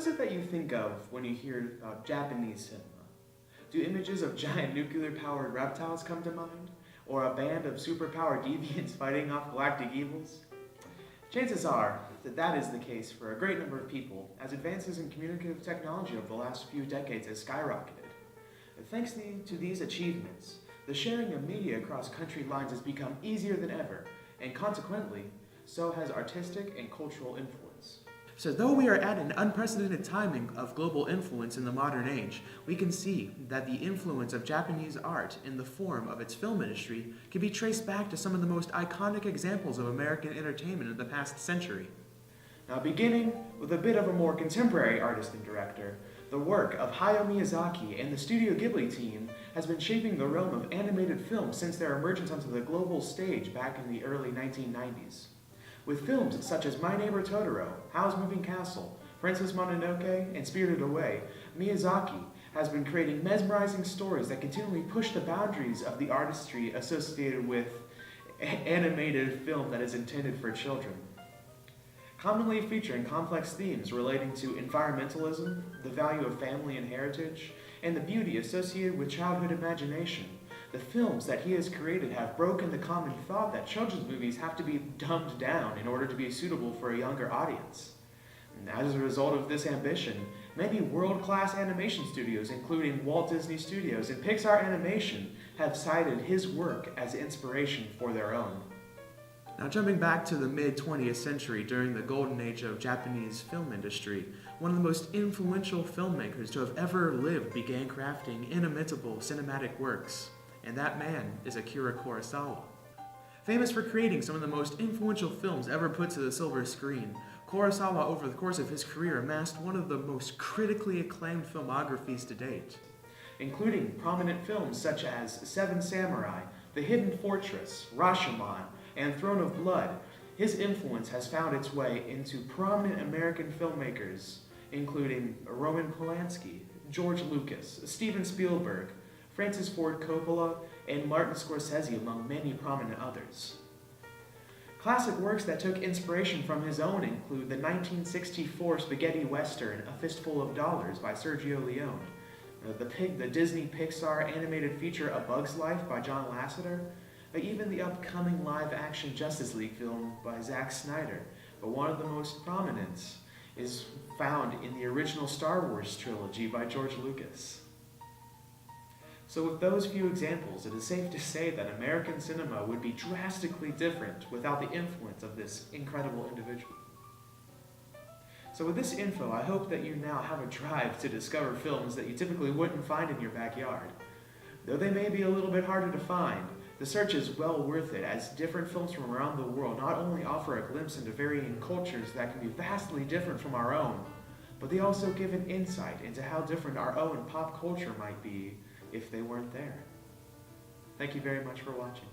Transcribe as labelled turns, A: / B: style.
A: is it that you think of when you hear Japanese cinema? Do images of giant nuclear-powered reptiles come to mind? Or a band of superpowered deviants fighting off galactic evils? Chances are that that is the case for a great number of people, as advances in communicative technology over the last few decades has skyrocketed. And thanks to these achievements, the sharing of media across country lines has become easier than ever, and consequently, so has artistic and cultural influence. So though we are at an unprecedented timing of global influence in the modern age, we can see that the influence of Japanese art in the form of its film industry can be traced back to some of the most iconic examples of American entertainment in the past century. Now, beginning with a bit of a more contemporary artist and director, the work of Hayao Miyazaki and the Studio Ghibli team has been shaping the realm of animated film since their emergence onto the global stage back in the early 1990s. With films such as My Neighbor Totoro, Howl's Moving Castle, Princess Mononoke, and Spirited Away, Miyazaki has been creating mesmerizing stories that continually push the boundaries of the artistry associated with animated film that is intended for children. Commonly featuring complex themes relating to environmentalism, the value of family and heritage, and the beauty associated with childhood imagination, the films that he has created have broken the common thought that children's movies have to be dumbed down in order to be suitable for a younger audience. And as a result of this ambition, many world-class animation studios, including Walt Disney Studios and Pixar Animation, have cited his work as inspiration for their own. Now, jumping back to the mid-20th century during the golden age of Japanese film industry, one of the most influential filmmakers to have ever lived began crafting inimitable cinematic works. And that man is Akira Kurosawa. Famous for creating some of the most influential films ever put to the silver screen, Kurosawa over the course of his career amassed one of the most critically acclaimed filmographies to date, including prominent films such as Seven Samurai, The Hidden Fortress, Rashomon, and Throne of Blood. His influence has found its way into prominent American filmmakers, including Roman Polanski, George Lucas, Steven Spielberg, Francis Ford Coppola, and Martin Scorsese, among many prominent others. Classic works that took inspiration from his own include the 1964 spaghetti western A Fistful of Dollars by Sergio Leone, the Disney Pixar animated feature A Bug's Life by John Lasseter, even the upcoming live-action Justice League film by Zack Snyder. But one of the most prominent is found in the original Star Wars trilogy by George Lucas. So with those few examples, it is safe to say that American cinema would be drastically different without the influence of this incredible individual. So with this info, I hope that you now have a drive to discover films that you typically wouldn't find in your backyard. Though they may be a little bit harder to find, the search is well worth it, as different films from around the world not only offer a glimpse into varying cultures that can be vastly different from our own, but they also give an insight into how different our own pop culture might be if they weren't there. Thank you very much for watching.